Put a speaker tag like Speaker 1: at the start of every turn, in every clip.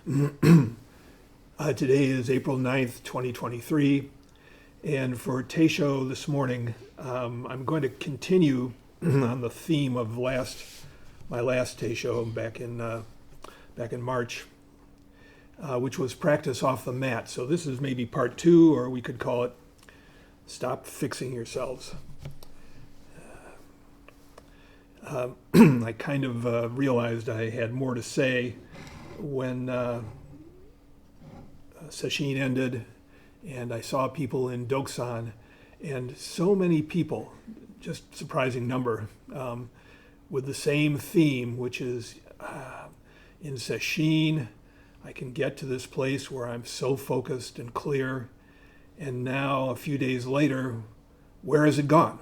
Speaker 1: Today is April 9th, 2023, and for Teisho this morning, I'm going to continue on the theme of my last Teisho back in March, which was practice off the mat. So this is maybe part two, or we could call it Stop Fixing Yourselves. I kind of realized I had more to say when sesshin ended and I saw people in Doksan, and so many people, just surprising number, with the same theme, which is in sesshin, I can get to this place where I'm so focused and clear, and now a few days later, where has it gone?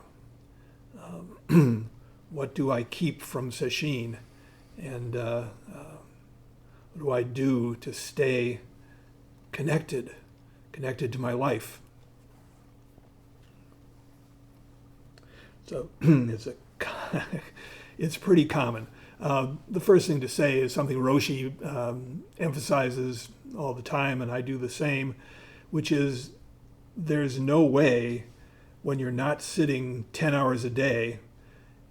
Speaker 1: What do I keep from sesshin? And what do I do to stay connected to my life? So it's pretty common. The first thing to say is something Roshi emphasizes all the time, and I do the same, which is there's no way when you're not sitting 10 hours a day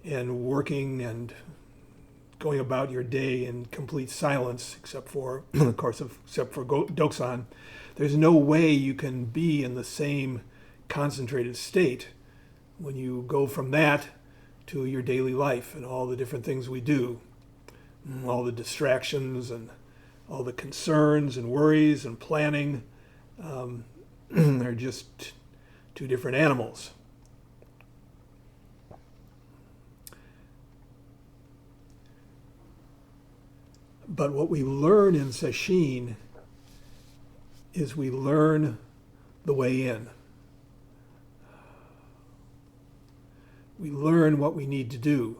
Speaker 1: and working and going about your day in complete silence, except for Doksan, there's no way you can be in the same concentrated state when you go from that to your daily life and all the different things we do, all the distractions and all the concerns and worries and planning. They're just two different animals. But what we learn in sesshin is we learn the way in. We learn what we need to do.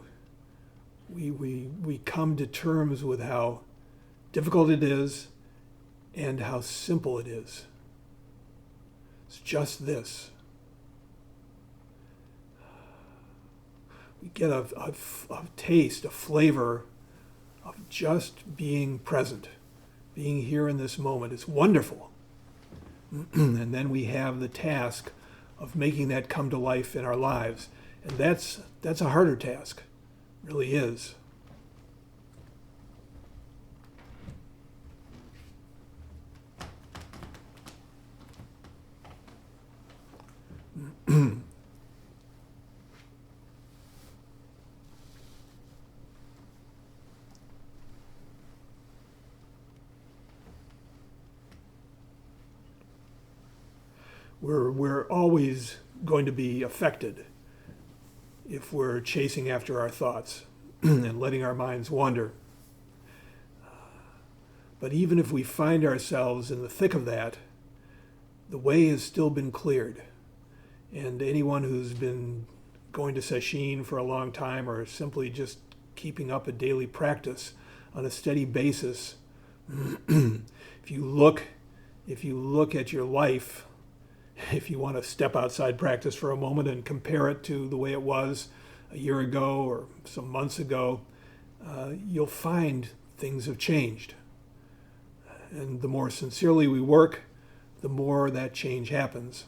Speaker 1: We come to terms with how difficult it is and how simple it is. It's just this. We get a taste, a flavor of just being present, being here in this moment. It's wonderful. And then we have the task of making that come to life in our lives. And that's a harder task, it really is. We're always going to be affected if we're chasing after our thoughts and letting our minds wander. But even if we find ourselves in the thick of that, the way has still been cleared. And anyone who's been going to sesshin for a long time or simply just keeping up a daily practice on a steady basis, if you look at your life, if you want to step outside practice for a moment and compare it to the way it was a year ago or some months ago, you'll find things have changed. And the more sincerely we work, the more that change happens.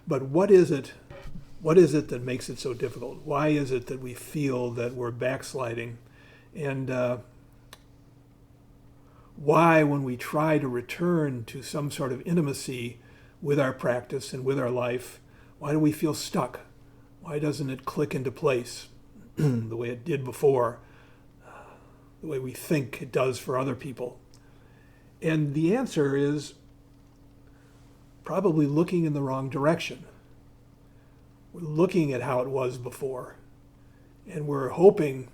Speaker 1: But what is it that makes it so difficult? Why is it that we feel that we're backsliding? And why, when we try to return to some sort of intimacy with our practice and with our life, why do we feel stuck? Why doesn't it click into place the way it did before, the way we think it does for other people? And the answer is probably looking in the wrong direction. We're looking at how it was before, and we're hoping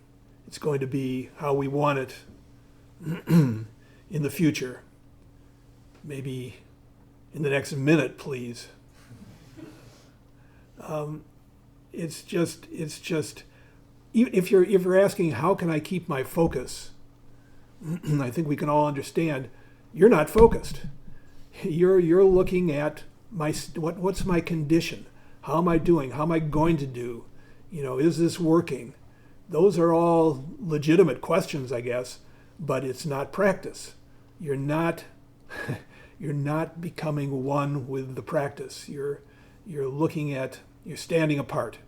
Speaker 1: it's going to be how we want it in the future. Maybe in the next minute, please. It's just, if you're asking, how can I keep my focus? I think we can all understand, you're not focused. You're looking at what's my condition? How am I doing? How am I going to do? Is this working? Those are all legitimate questions, I guess, but it's not practice. You're not you're not becoming one with the practice. You're you're standing apart.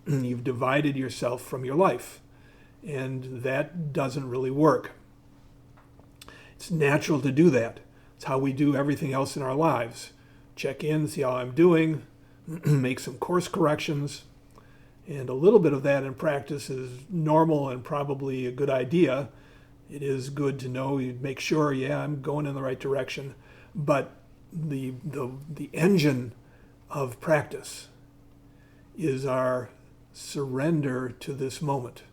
Speaker 1: You've divided yourself from your life, and that doesn't really work. It's natural to do that. It's how we do everything else in our lives. Check in, see how I'm doing, make some course corrections, and a little bit of that in practice is normal and probably a good idea. It is good to know, you make sure, yeah, I'm going in the right direction. But the engine of practice is our surrender to this moment,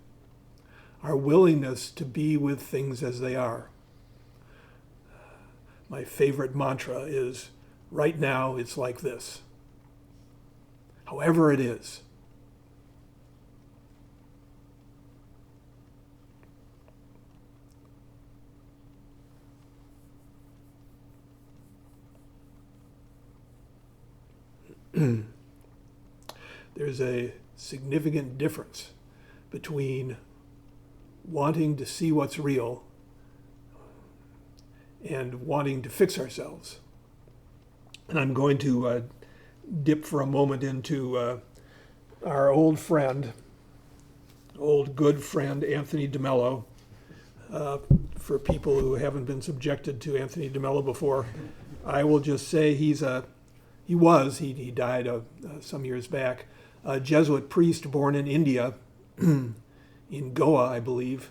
Speaker 1: our willingness to be with things as they are. My favorite mantra is, right now it's like this. However it is. There's a significant difference between wanting to see what's real and wanting to fix ourselves. And I'm going to dip for a moment into our old good friend, Anthony DeMello. For people who haven't been subjected to Anthony DeMello before, I will just say he died some years back, a Jesuit priest born in India, in Goa, I believe,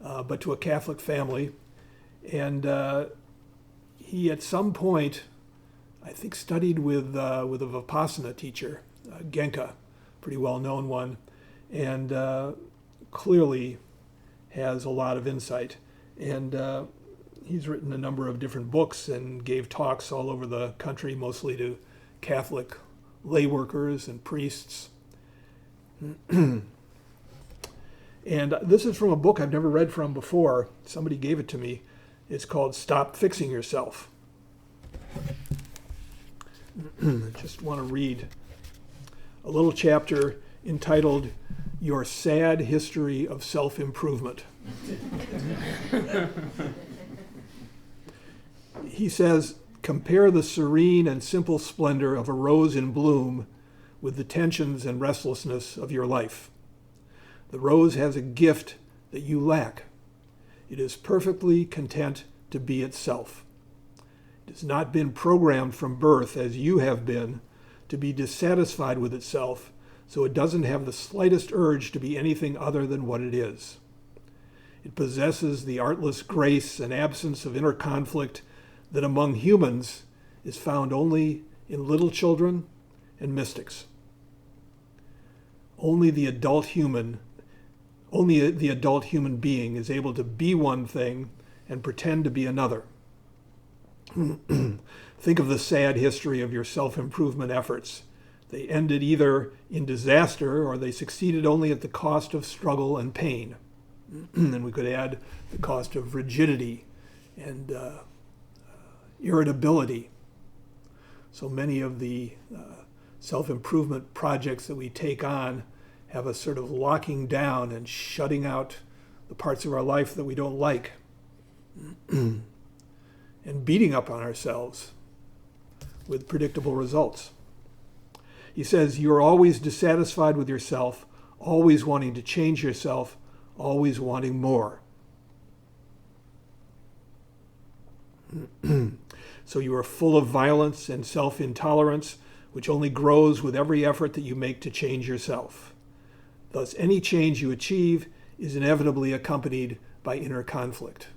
Speaker 1: but to a Catholic family. And he at some point, I think, studied with a Vipassana teacher, Genka, pretty well-known one, and clearly has a lot of insight. And he's written a number of different books and gave talks all over the country, mostly to Catholic lay workers and priests. And this is from a book I've never read from before. Somebody gave it to me. It's called Stop Fixing Yourself. I just want to read a little chapter entitled Your Sad History of Self-Improvement. He says, compare the serene and simple splendor of a rose in bloom with the tensions and restlessness of your life. The rose has a gift that you lack. It is perfectly content to be itself. It has not been programmed from birth, as you have been, to be dissatisfied with itself, so it doesn't have the slightest urge to be anything other than what it is. It possesses the artless grace and absence of inner conflict that among humans is found only in little children and mystics. Only the adult human being is able to be one thing and pretend to be another. Think of the sad history of your self-improvement efforts. They ended either in disaster or they succeeded only at the cost of struggle and pain. And we could add the cost of rigidity and irritability. So many of the self-improvement projects that we take on have a sort of locking down and shutting out the parts of our life that we don't like and beating up on ourselves with predictable results. He says, you're always dissatisfied with yourself, always wanting to change yourself, always wanting more. So you are full of violence and self-intolerance, which only grows with every effort that you make to change yourself. Thus, any change you achieve is inevitably accompanied by inner conflict.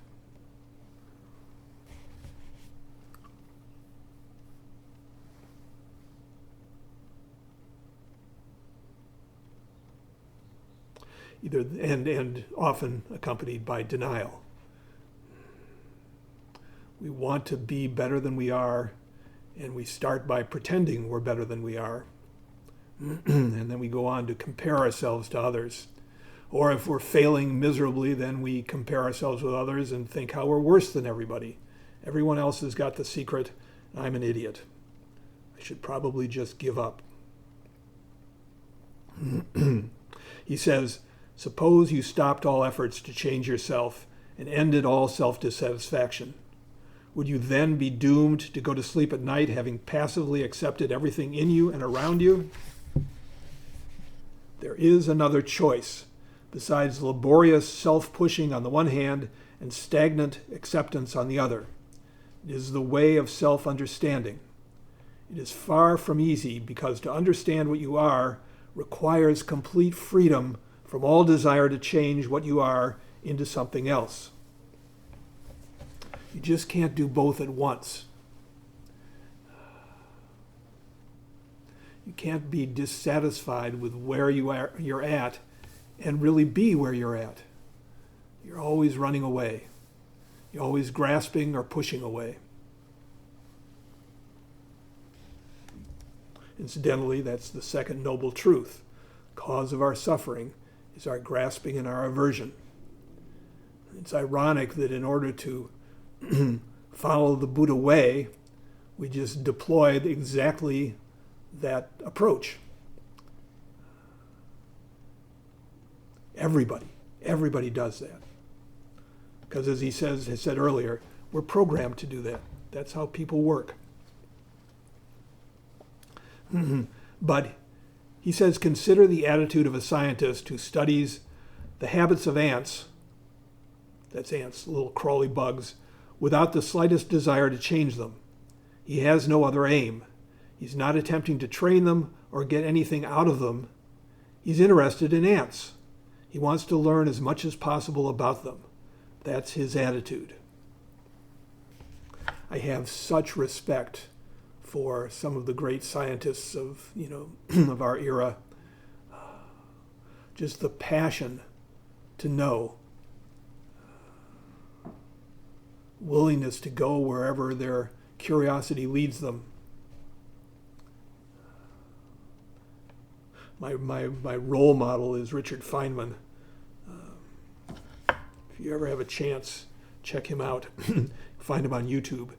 Speaker 1: And often accompanied by denial. We want to be better than we are, and we start by pretending we're better than we are. And then we go on to compare ourselves to others. Or if we're failing miserably, then we compare ourselves with others and think how we're worse than everybody. Everyone else has got the secret. I'm an idiot. I should probably just give up. He says, Suppose you stopped all efforts to change yourself and ended all self-dissatisfaction. Would you then be doomed to go to sleep at night having passively accepted everything in you and around you? There is another choice, besides laborious self-pushing on the one hand and stagnant acceptance on the other. It is the way of self-understanding. It is far from easy because to understand what you are requires complete freedom from all desire to change what you are into something else. You just can't do both at once. You can't be dissatisfied with where you're at and really be where you're at. You're always running away. You're always grasping or pushing away. Incidentally, that's the second noble truth. Cause of our suffering is our grasping and our aversion. It's ironic that in order to follow the Buddha way, we just deployed exactly that approach. Everybody does that. Because as he has said earlier, we're programmed to do that. That's how people work. But he says, consider the attitude of a scientist who studies the habits of ants, that's ants, little crawly bugs, without the slightest desire to change them. He has no other aim. He's not attempting to train them or get anything out of them. He's interested in ants. He wants to learn as much as possible about them. That's his attitude. I have such respect for some of the great scientists of, of our era. Just the passion to know, willingness to go wherever their curiosity leads them. My role model is Richard Feynman. If you ever have a chance, check him out. Find him on YouTube.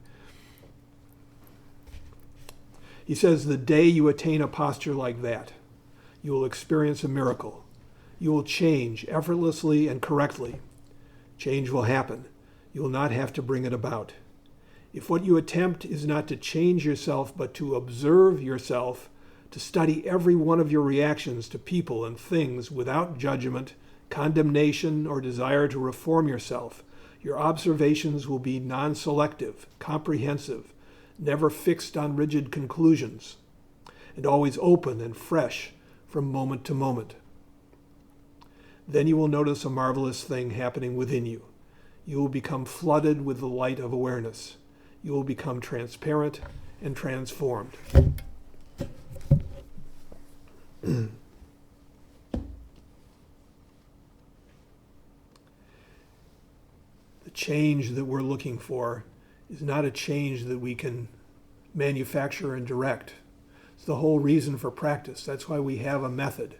Speaker 1: He says, the day you attain a posture like that, you will experience a miracle. You will change effortlessly and correctly. Change will happen. You will not have to bring it about. If what you attempt is not to change yourself, but to observe yourself, to study every one of your reactions to people and things without judgment, condemnation, or desire to reform yourself, your observations will be non-selective, comprehensive, never fixed on rigid conclusions, and always open and fresh from moment to moment. Then you will notice a marvelous thing happening within you. You will become flooded with the light of awareness. You will become transparent and transformed. The change that we're looking for is not a change that we can manufacture and direct. It's the whole reason for practice. That's why we have a method.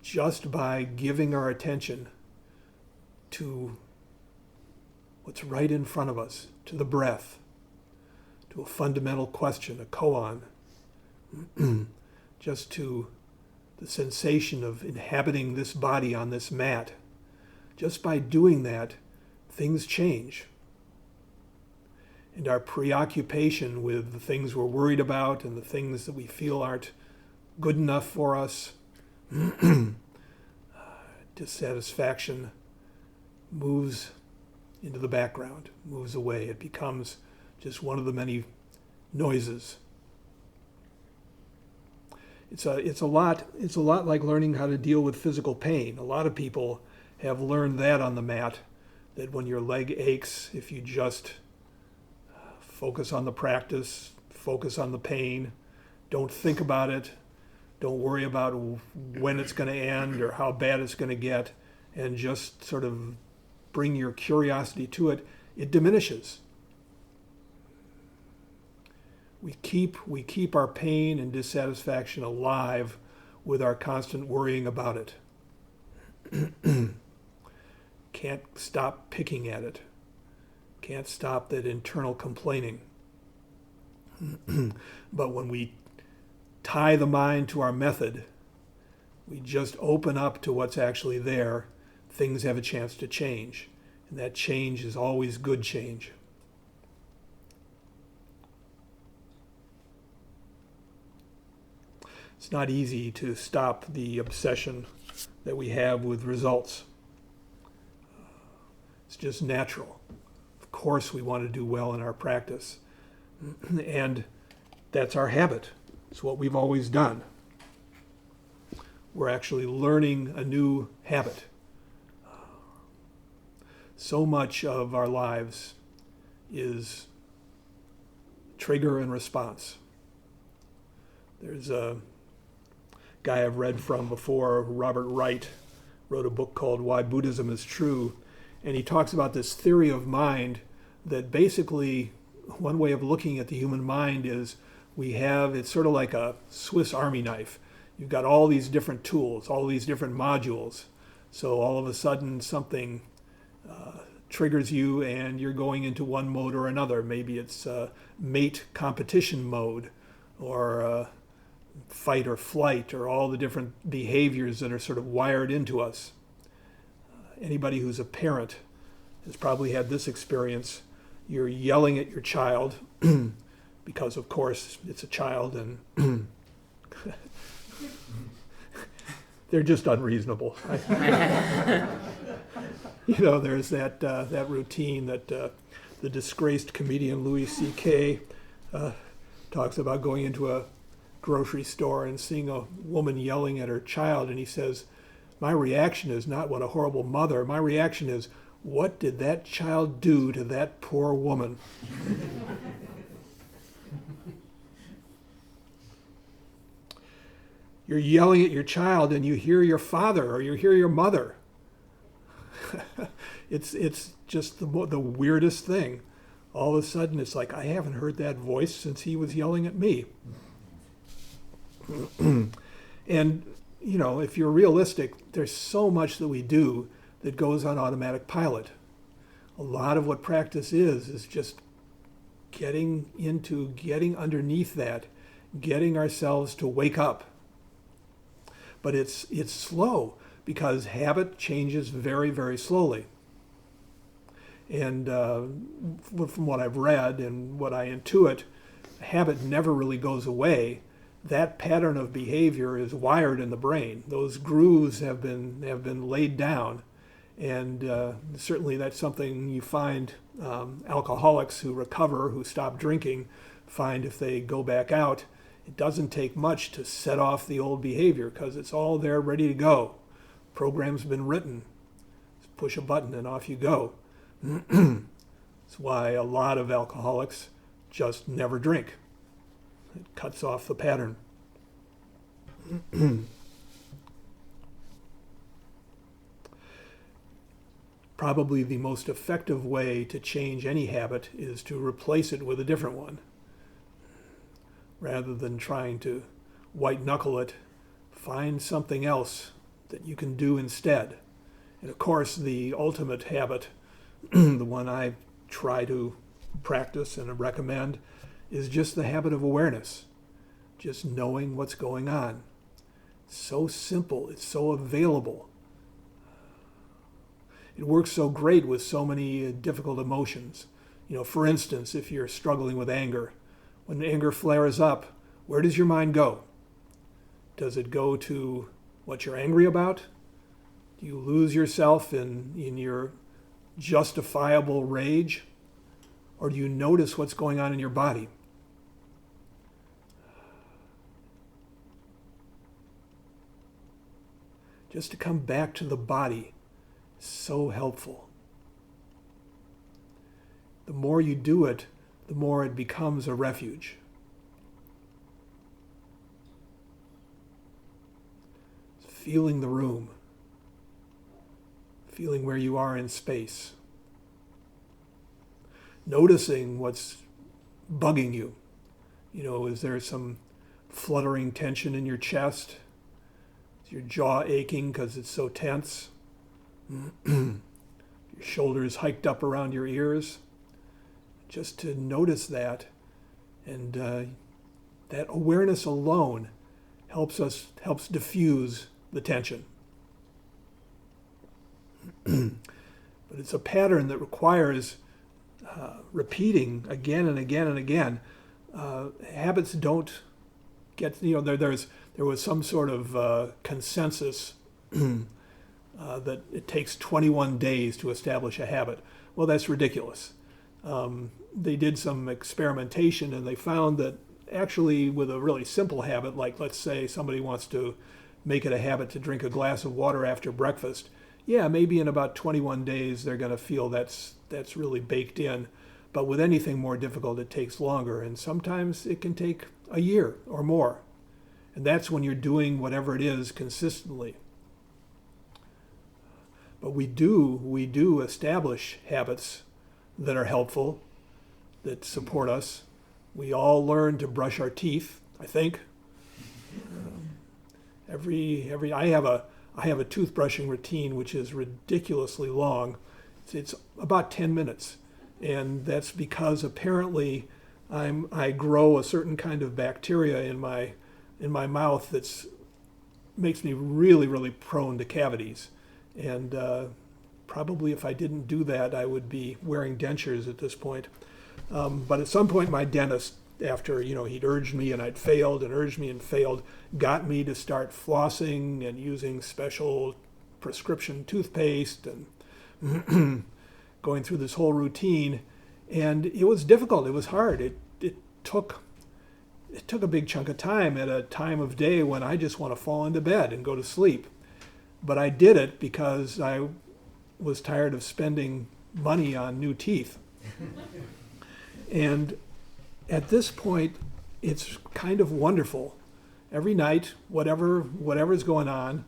Speaker 1: Just by giving our attention to what's right in front of us, to the breath, to a fundamental question, a koan, just to the sensation of inhabiting this body on this mat. Just by doing that, things change. And our preoccupation with the things we're worried about and the things that we feel aren't good enough for us, dissatisfaction, moves into the background, moves away. It becomes just one of the many noises. It's a lot like learning how to deal with physical pain. A lot of people have learned that on the mat, that when your leg aches, if you just focus on the practice, focus on the pain, don't think about it, don't worry about when it's going to end or how bad it's going to get, and just sort of bring your curiosity to it, it diminishes. We keep our pain and dissatisfaction alive with our constant worrying about it. Can't stop picking at it. Can't stop that internal complaining. But when we tie the mind to our method, we just open up to what's actually there, things have a chance to change. And that change is always good change. It's not easy to stop the obsession that we have with results. It's just natural. Of course we want to do well in our practice. And that's our habit. It's what we've always done. We're actually learning a new habit. So much of our lives is trigger and response. There's a guy I've read from before, Robert Wright, wrote a book called Why Buddhism is True, and he talks about this theory of mind that basically one way of looking at the human mind is it's sort of like a Swiss Army knife. You've got all these different tools, all these different modules. So all of a sudden something triggers you and you're going into one mode or another. Maybe it's mate competition mode, or fight or flight, or all the different behaviors that are sort of wired into us. Anybody who's a parent has probably had this experience. You're yelling at your child because, of course, it's a child and they're just unreasonable. There's that routine that the disgraced comedian Louis C.K. Talks about going into a grocery store and seeing a woman yelling at her child, and he says, my reaction is not what a horrible mother, my reaction is, what did that child do to that poor woman? You're yelling at your child and you hear your father or you hear your mother. It's just the weirdest thing. All of a sudden it's like, I haven't heard that voice since he was yelling at me. And, if you're realistic, there's so much that we do that goes on automatic pilot. A lot of what practice is just getting underneath that, getting ourselves to wake up. But it's slow because habit changes very, very slowly. And from what I've read and what I intuit, habit never really goes away. That pattern of behavior is wired in the brain. Those grooves have been laid down. And certainly that's something you find alcoholics who recover, who stop drinking, find if they go back out, it doesn't take much to set off the old behavior because it's all there ready to go. Program's been written. Just push a button and off you go. That's why a lot of alcoholics just never drink. It cuts off the pattern. Probably the most effective way to change any habit is to replace it with a different one. Rather than trying to white knuckle it, find something else that you can do instead. And of course, the ultimate habit, the one I try to practice and recommend, is just the habit of awareness. Just knowing what's going on. It's so simple, it's so available. It works so great with so many difficult emotions. For instance, if you're struggling with anger, when anger flares up, where does your mind go? Does it go to what you're angry about? Do you lose yourself in your justifiable rage? Or do you notice what's going on in your body? Just to come back to the body is so helpful. The more you do it, the more it becomes a refuge. Feeling the room. Feeling where you are in space. Noticing what's bugging you. Is there some fluttering tension in your chest? Is your jaw aching because it's so tense? Your shoulders hiked up around your ears? Just to notice that, and that awareness alone helps diffuse the tension. But it's a pattern that requires repeating again and again and again. Habits don't get, there was some sort of consensus that it takes 21 days to establish a habit. Well, that's ridiculous. They did some experimentation and they found that actually with a really simple habit, like let's say somebody wants to make it a habit to drink a glass of water after breakfast, yeah, maybe in about 21 days they're going to feel that's really baked in. But with anything more difficult, it takes longer, and sometimes it can take a year or more. And that's when you're doing whatever it is consistently. But we do establish habits that are helpful, that support us. We all learn to brush our teeth, I think. I have a toothbrushing routine which is ridiculously long. It's about 10 minutes. And that's because apparently I grow a certain kind of bacteria in my mouth that makes me really, really prone to cavities. And probably if I didn't do that, I would be wearing dentures at this point. But at some point, my dentist, after he'd urged me and I'd failed and urged me and failed, got me to start flossing and using special prescription toothpaste and going through this whole routine. And it was difficult. It was hard. It took a big chunk of time at a time of day when I just want to fall into bed and go to sleep. But I did it because I was tired of spending money on new teeth. And at this point, it's kind of wonderful. Every night, whatever's going on,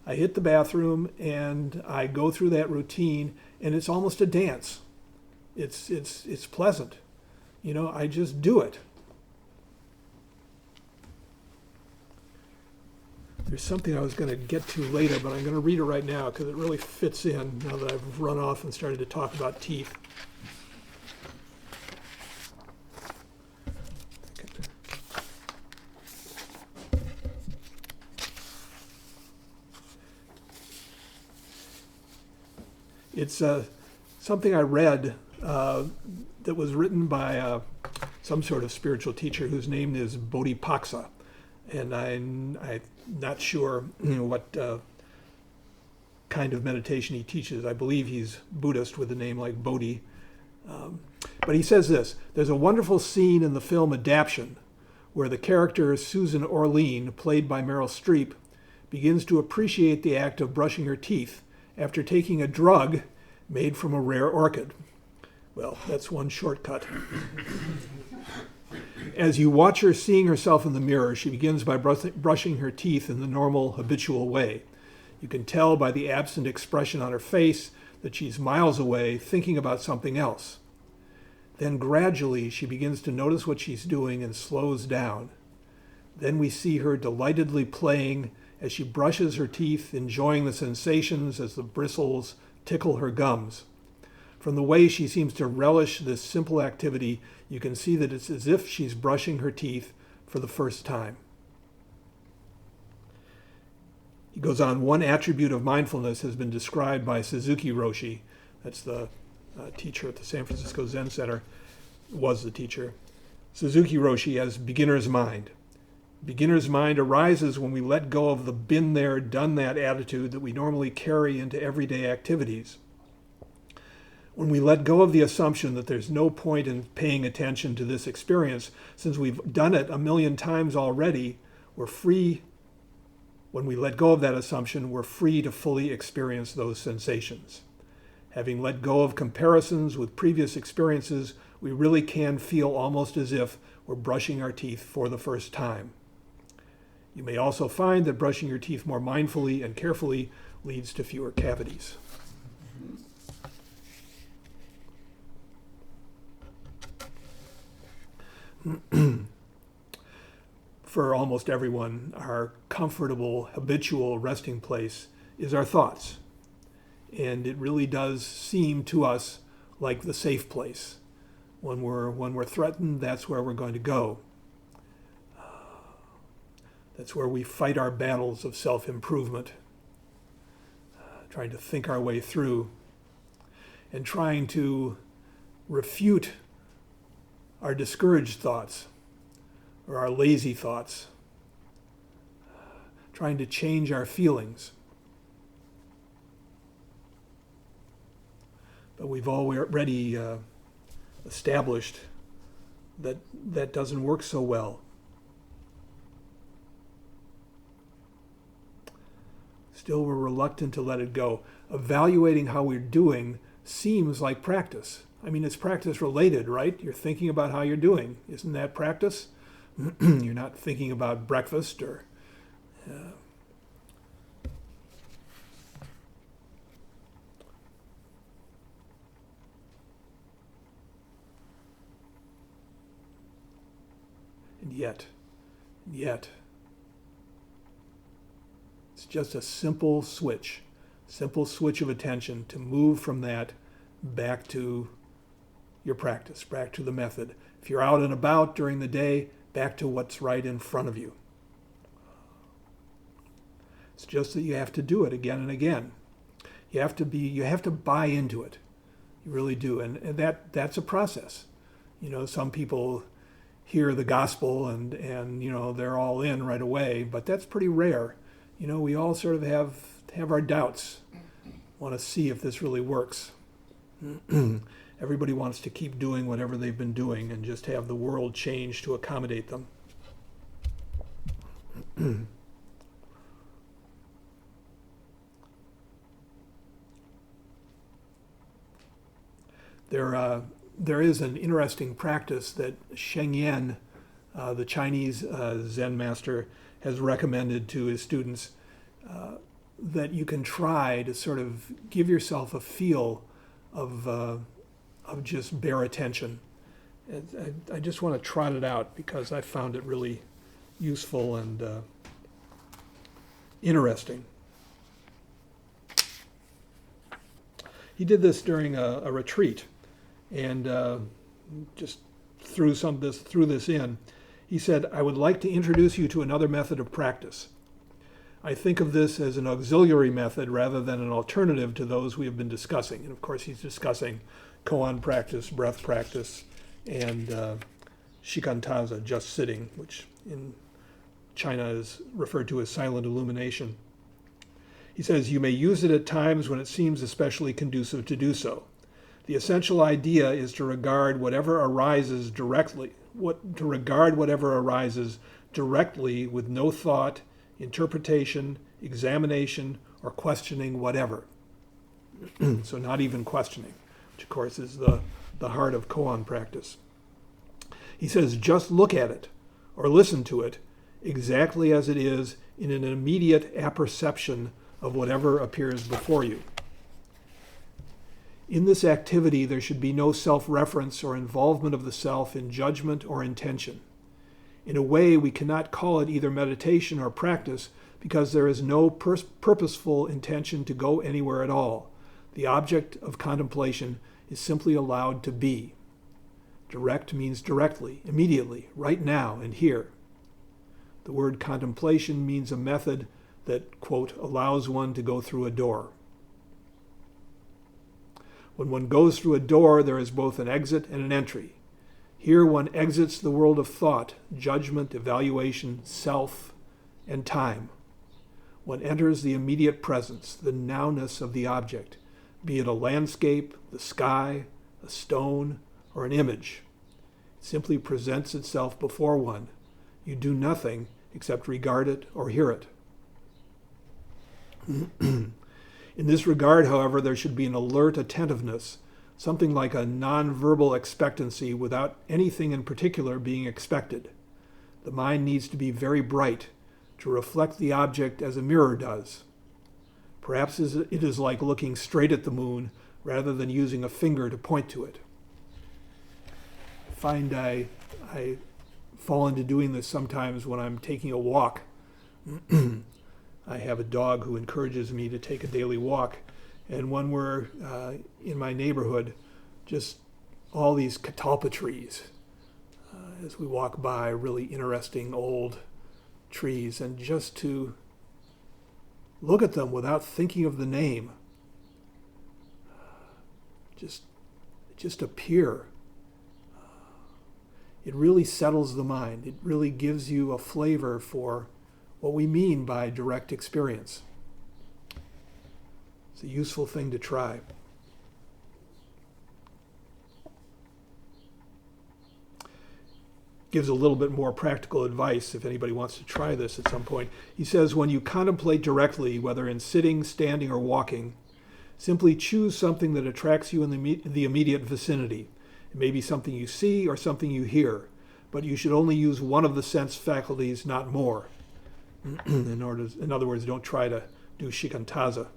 Speaker 1: I hit the bathroom and I go through that routine, and it's almost a dance. It's pleasant. I just do it. There's something I was going to get to later, but I'm going to read it right now because it really fits in now that I've run off and started to talk about teeth. It's something I read that was written by some sort of spiritual teacher whose name is Bodhipaksa. And I'm not sure what kind of meditation he teaches. I believe he's Buddhist with a name like Bodhi. But he says this: there's a wonderful scene in the film Adaption where the character Susan Orlean, played by Meryl Streep, begins to appreciate the act of brushing her teeth after taking a drug made from a rare orchid. Well, that's one shortcut. As you watch her seeing herself in the mirror, she begins by brushing her teeth in the normal, habitual way. You can tell by the absent expression on her face that she's miles away thinking about something else. Then gradually she begins to notice what she's doing and slows down. Then we see her delightedly playing as she brushes her teeth, enjoying the sensations as the bristles tickle her gums. From the way she seems to relish this simple activity, you can see that it's as if she's brushing her teeth for the first time. He goes on, one attribute of mindfulness has been described by Suzuki Roshi. That's the teacher at the San Francisco Zen Center, was the teacher. Suzuki Roshi as beginner's mind. Beginner's mind arises when we let go of the been there, done that attitude that we normally carry into everyday activities. When we let go of the assumption that there's no point in paying attention to this experience, since we've done it a million times already, we're free. When we let go of that assumption, we're free to fully experience those sensations. Having let go of comparisons with previous experiences, we really can feel almost as if we're brushing our teeth for the first time. You may also find that brushing your teeth more mindfully and carefully leads to fewer cavities. For almost everyone, our comfortable, habitual resting place is our thoughts. And it really does seem to us like the safe place. When we're threatened, that's where we're going to go. That's where we fight our battles of self-improvement, trying to think our way through and trying to refute our discouraged thoughts or our lazy thoughts, trying to change our feelings. But we've already established that that doesn't work so well. Still, we're reluctant to let it go. Evaluating how we're doing seems like practice. I mean, it's practice related, right? You're thinking about how you're doing. Isn't that practice? You're not thinking about breakfast or and yet, it's just a simple switch of attention to move from that back to your practice, back to the method. If you're out and about during the day, back to what's right in front of you. It's just that you have to do it again and again. You have to buy into it. You really do. And that's a process. You know, some people hear the gospel and they're all in right away, but that's pretty rare. You know, we all sort of have our doubts, want to see if this really works. Everybody wants to keep doing whatever they've been doing and just have the world change to accommodate them. There is an interesting practice that Sheng Yen, the Chinese Zen master, has recommended to his students that you can try to sort of give yourself a feel of just bare attention. I just want to trot it out because I found it really useful and interesting. He did this during a retreat, and just threw this in. He said, "I would like to introduce you to another method of practice. I think of this as an auxiliary method rather than an alternative to those we have been discussing." And of course, he's discussing koan practice, breath practice, and shikantaza, just sitting, which in China is referred to as silent illumination. He says, "You may use it at times when it seems especially conducive to do so. The essential idea is to regard whatever arises directly with no thought, interpretation, examination, or questioning whatever." So not even questioning, which of course is the heart of koan practice. He says, "Just look at it or listen to it exactly as it is in an immediate apperception of whatever appears before you. In this activity, there should be no self-reference or involvement of the self in judgment or intention. In a way, we cannot call it either meditation or practice because there is no purposeful intention to go anywhere at all. The object of contemplation is simply allowed to be. Direct means directly, immediately, right now and here. The word contemplation means a method that, quote, allows one to go through a door. When one goes through a door, there is both an exit and an entry. Here one exits the world of thought, judgment, evaluation, self, and time. One enters the immediate presence, the nowness of the object, be it a landscape, the sky, a stone, or an image. It simply presents itself before one. You do nothing except regard it or hear it. In this regard, however, there should be an alert attentiveness, something like a non-verbal expectancy without anything in particular being expected. The mind needs to be very bright to reflect the object as a mirror does. Perhaps it is like looking straight at the moon rather than using a finger to point to it. I find I fall into doing this sometimes when I'm taking a walk. I have a dog who encourages me to take a daily walk. And when we're in my neighborhood, just all these catalpa trees as we walk by, really interesting old trees and just to look at them without thinking of the name. Just appear. It really settles the mind. It really gives you a flavor for what we mean by direct experience. It's a useful thing to try. Gives a little bit more practical advice if anybody wants to try this at some point. He says, when you contemplate directly, whether in sitting, standing, or walking, simply choose something that attracts you in the immediate vicinity. It may be something you see or something you hear, but you should only use one of the sense faculties, not more. In other words, don't try to do shikantaza.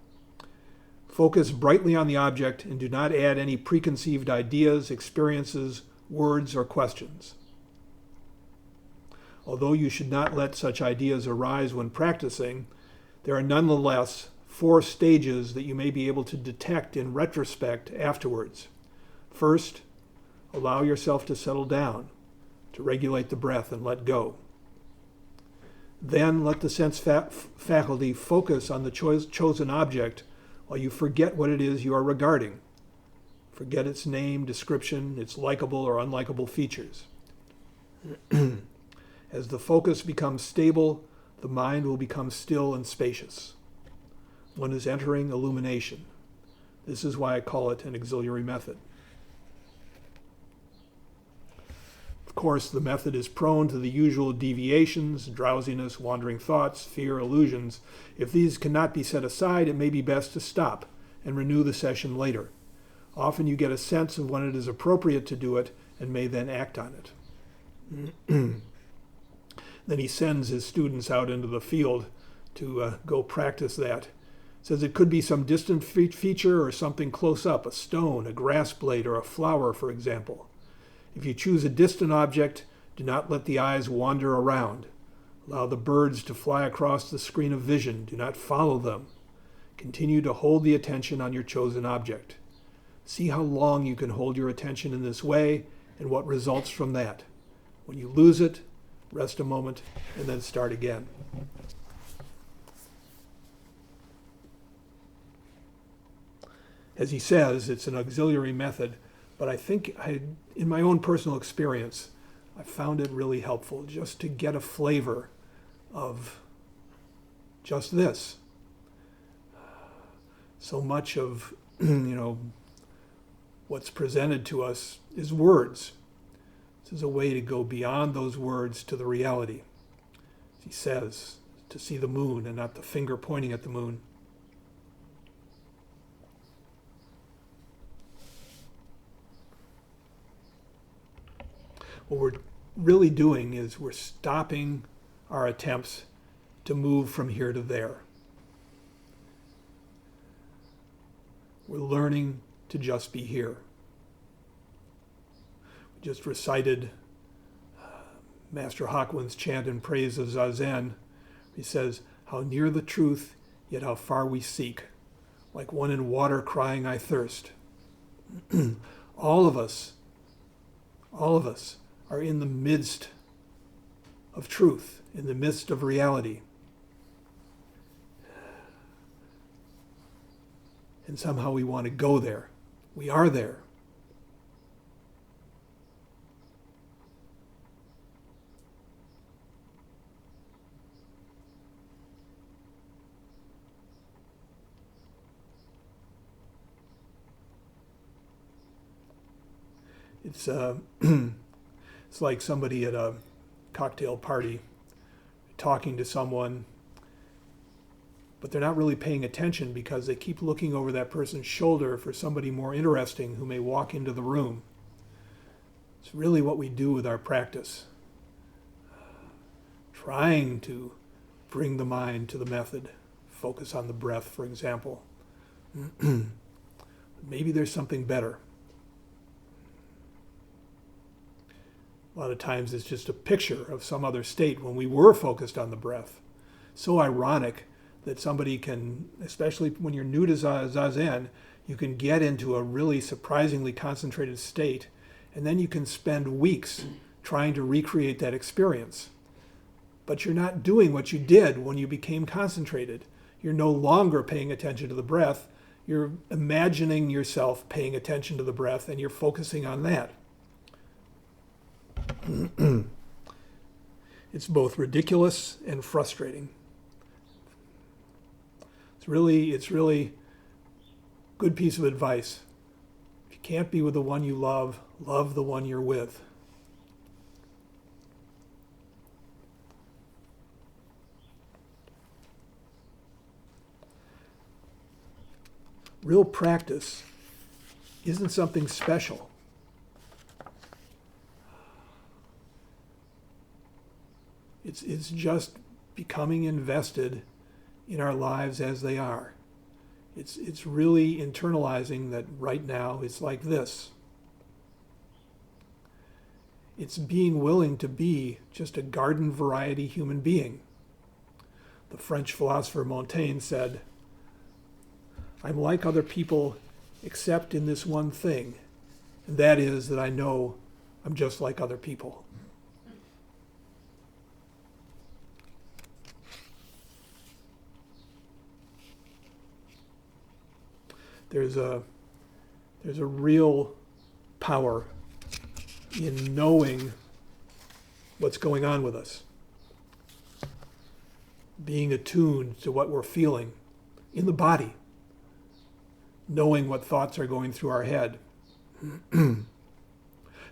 Speaker 1: Focus brightly on the object and do not add any preconceived ideas, experiences, words, or questions. Although you should not let such ideas arise when practicing, there are nonetheless 4 stages that you may be able to detect in retrospect afterwards. First, allow yourself to settle down, to regulate the breath and let go. Then let the sense faculty focus on the chosen object while you forget what it is you are regarding. Forget its name, description, its likable or unlikable features. As the focus becomes stable, the mind will become still and spacious. One is entering illumination. This is why I call it an auxiliary method. Of course, the method is prone to the usual deviations, drowsiness, wandering thoughts, fear, illusions. If these cannot be set aside, it may be best to stop and renew the session later. Often you get a sense of when it is appropriate to do it and may then act on it. Then he sends his students out into the field to go practice that. Says it could be some distant feature or something close up, a stone, a grass blade, or a flower, for example. If you choose a distant object, do not let the eyes wander around. Allow the birds to fly across the screen of vision. Do not follow them. Continue to hold the attention on your chosen object. See how long you can hold your attention in this way and what results from that. When you lose it, rest a moment and then start again. As he says, it's an auxiliary method, but I think in my own personal experience, I found it really helpful just to get a flavor of just this. So much of, what's presented to us is words. This is a way to go beyond those words to the reality. As he says, to see the moon and not the finger pointing at the moon. What we're really doing is we're stopping our attempts to move from here to there. We're learning to just be here. We just recited Master Hakuin's chant in praise of Zazen. He says, how near the truth, yet how far we seek, like one in water crying, I thirst. All of us are in the midst of truth, in the midst of reality. And somehow we want to go there. We are there. It's like somebody at a cocktail party talking to someone, but they're not really paying attention because they keep looking over that person's shoulder for somebody more interesting who may walk into the room. It's really what we do with our practice. Trying to bring the mind to the method. Focus on the breath, for example. Maybe there's something better. A lot of times it's just a picture of some other state when we were focused on the breath. So ironic that somebody can, especially when you're new to Zazen, you can get into a really surprisingly concentrated state, and then you can spend weeks trying to recreate that experience. but you're not doing what you did when you became concentrated. You're no longer paying attention to the breath. You're imagining yourself paying attention to the breath, and you're focusing on that. It's both ridiculous and frustrating. It's really good piece of advice. If you can't be with the one you love, love the one you're with. Real practice isn't something special. It's just becoming invested in our lives as they are. It's really internalizing that right now it's like this. It's being willing to be just a garden variety human being. The French philosopher Montaigne said, "I'm like other people except in this one thing, and that is that I know I'm just like other people." There's a real power in knowing what's going on with us, being attuned to what we're feeling in the body, knowing what thoughts are going through our head,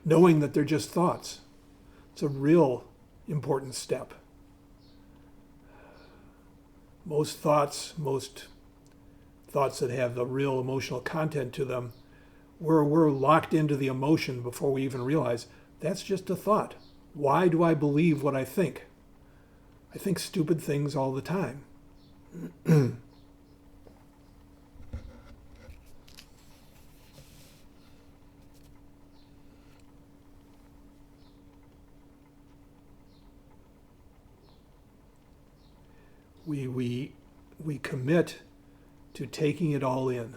Speaker 1: knowing that they're just thoughts. It's a real important step. Most thoughts that have the real emotional content to them, we're locked into the emotion before we even realize that's just a thought. Why do I believe what I think? I think stupid things all the time. We commit to taking it all in.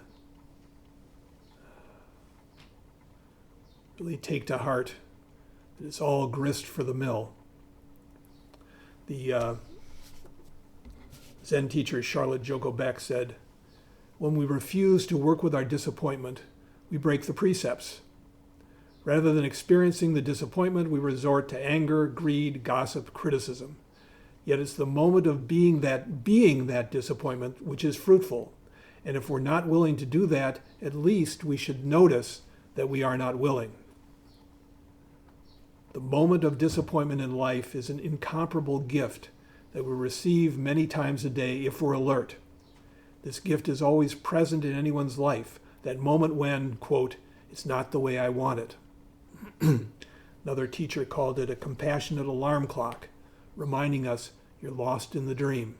Speaker 1: Really take to heart that it's all grist for the mill. The Zen teacher Charlotte Joko Beck said, "When we refuse to work with our disappointment, we break the precepts. Rather than experiencing the disappointment, we resort to anger, greed, gossip, criticism. Yet it's the moment of being that disappointment which is fruitful. And if we're not willing to do that, at least we should notice that we are not willing." The moment of disappointment in life is an incomparable gift that we receive many times a day if we're alert. This gift is always present in anyone's life, that moment when, quote, "it's not the way I want it." Another teacher called it a compassionate alarm clock, reminding us you're lost in the dream.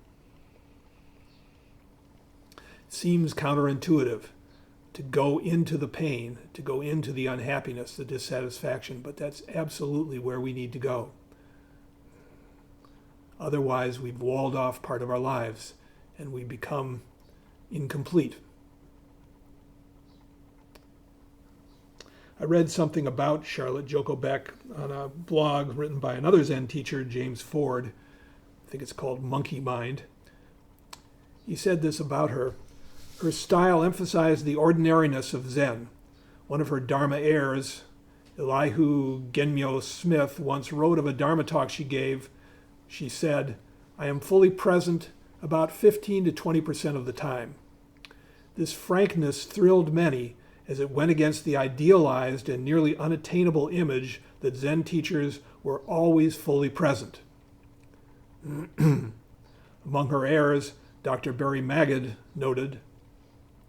Speaker 1: It seems counterintuitive to go into the pain, to go into the unhappiness, the dissatisfaction, but that's absolutely where we need to go. Otherwise, we've walled off part of our lives and we become incomplete. I read something about Charlotte Joko Beck on a blog written by another Zen teacher, James Ford. I think it's called Monkey Mind. He said this about her. Her style emphasized the ordinariness of Zen. One of her Dharma heirs, Elihu Genmyo Smith, once wrote of a Dharma talk she gave. She said, "I am fully present about 15 to 20% of the time." This frankness thrilled many as it went against the idealized and nearly unattainable image that Zen teachers were always fully present. Among her heirs, Dr. Barry Magid noted,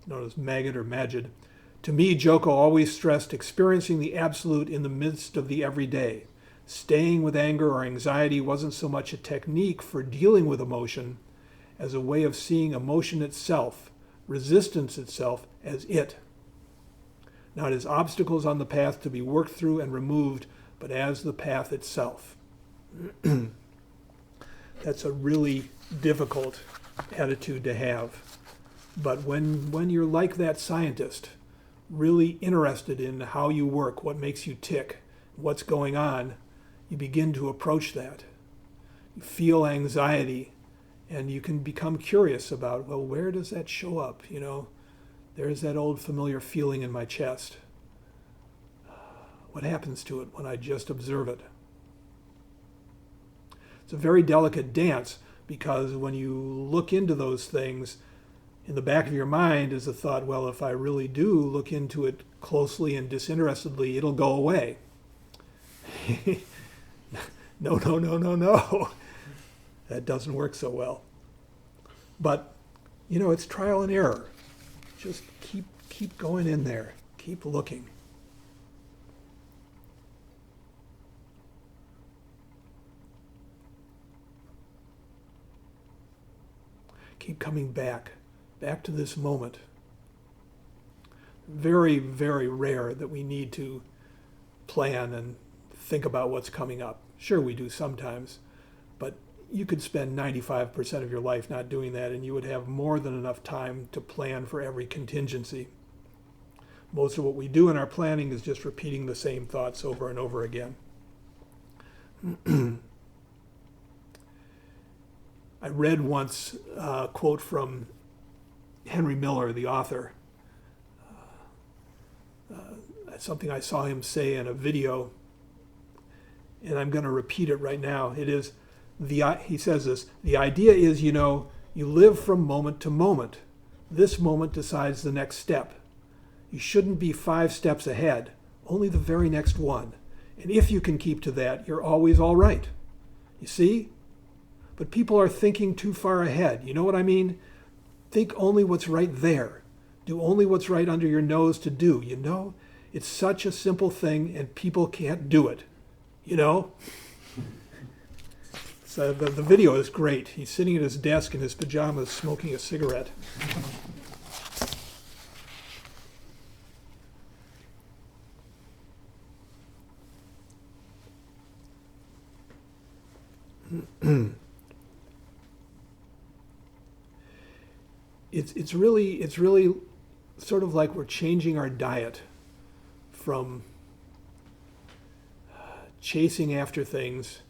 Speaker 1: known as Magid or Majid, "To me, Joko always stressed experiencing the absolute in the midst of the everyday. Staying with anger or anxiety wasn't so much a technique for dealing with emotion as a way of seeing emotion itself, resistance itself, as it. Not as obstacles on the path to be worked through and removed, but as the path itself." That's a really difficult attitude to have. But when you're like that scientist, really interested in how you work, what makes you tick, what's going on, you begin to approach that. You feel anxiety, and you can become curious about, well, where does that show up? There's that old familiar feeling in my chest. What happens to it when I just observe it? It's a very delicate dance, because when you look into those things, in the back of your mind is the thought, well, if I really do look into it closely and disinterestedly, it'll go away. No, no, no, no, no. That doesn't work so well. But, it's trial and error. Just keep going in there. Keep looking. Keep coming back to this moment. Very, very rare that we need to plan and think about what's coming up. Sure, we do sometimes, but you could spend 95% of your life not doing that, and you would have more than enough time to plan for every contingency. Most of what we do in our planning is just repeating the same thoughts over and over again. I read once a quote from Henry Miller, the author. That's something I saw him say in a video, and I'm going to repeat it right now. He says this: the idea is, you live from moment to moment. This moment decides the next step. You shouldn't be 5 steps ahead, only the very next one. And if you can keep to that, you're always all right. You see? But people are thinking too far ahead. You know what I mean? Think only what's right there. Do only what's right under your nose to do. It's such a simple thing, and people can't do it. So the video is great. He's sitting at his desk in his pajamas smoking a cigarette. It's really sort of like we're changing our diet from chasing after things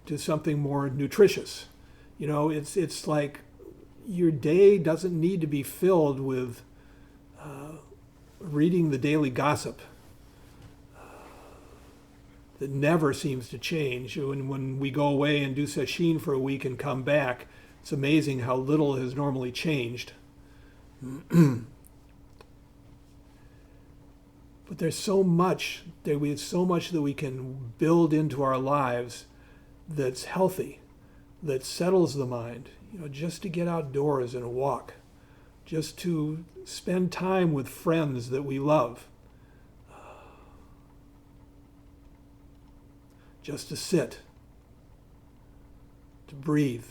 Speaker 1: to something more nutritious. It's like your day doesn't need to be filled with reading the daily gossip that never seems to change. When we go away and do sesshin for a week and come back, it's amazing how little has normally changed. But there's so much that we can build into our lives that's healthy, that settles the mind. Just to get outdoors and walk, just to spend time with friends that we love, just to sit, to breathe.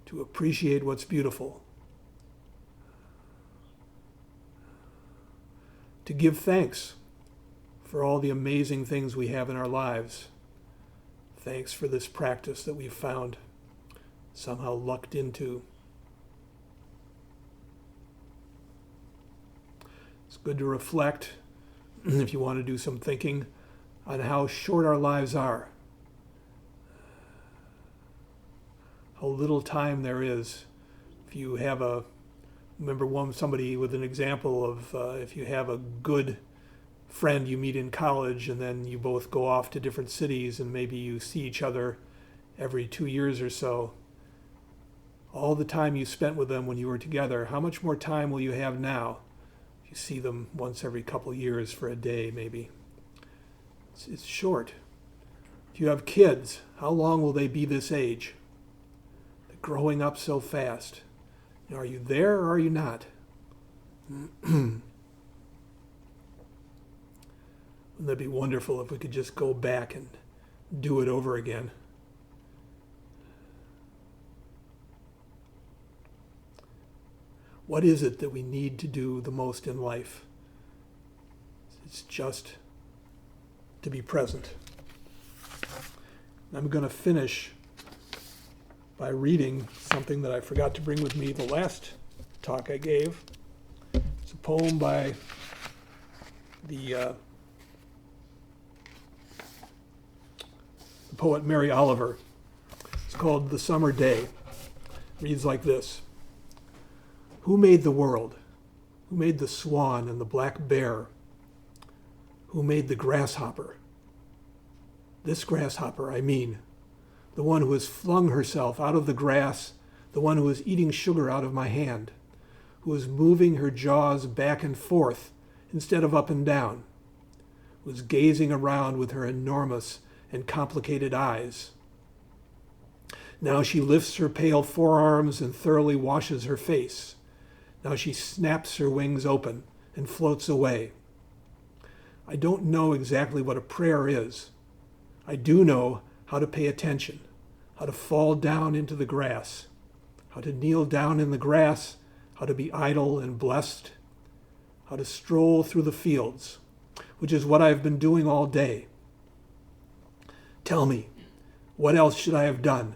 Speaker 1: To appreciate what's beautiful. To give thanks for all the amazing things we have in our lives. Thanks for this practice that we've found, somehow lucked into. It's good to reflect, if you want to do some thinking, on how short our lives are. How little time there is. If you have somebody with an example of if you have a good friend you meet in college and then you both go off to different cities and maybe you see each other every 2 years or so. All the time you spent with them when you were together, how much more time will you have now? You see them once every couple years for a day maybe. It's short. If you have kids, how long will they be this age? Growing up so fast. Are you there or are you not? Wouldn't that be wonderful if we could just go back and do it over again? What is it that we need to do the most in life? It's just to be present. I'm going to finish by reading something that I forgot to bring with me the last talk I gave. It's a poem by the poet Mary Oliver. It's called The Summer Day. It reads like this. Who made the world? Who made the swan and the black bear? Who made the grasshopper? This grasshopper, I mean, the one who has flung herself out of the grass, the one who is eating sugar out of my hand, who is moving her jaws back and forth instead of up and down, who is gazing around with her enormous and complicated eyes. Now she lifts her pale forearms and thoroughly washes her face. Now she snaps her wings open and floats away. I don't know exactly what a prayer is. I do know how to pay attention, how to fall down into the grass, how to kneel down in the grass, how to be idle and blessed, how to stroll through the fields, which is what I've been doing all day. Tell me, what else should I have done?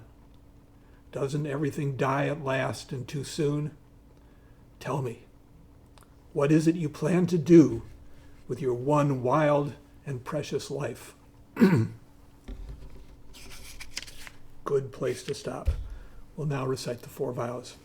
Speaker 1: Doesn't everything die at last and too soon? Tell me, what is it you plan to do with your one wild and precious life? Good place to stop. We'll now recite the 4 vows.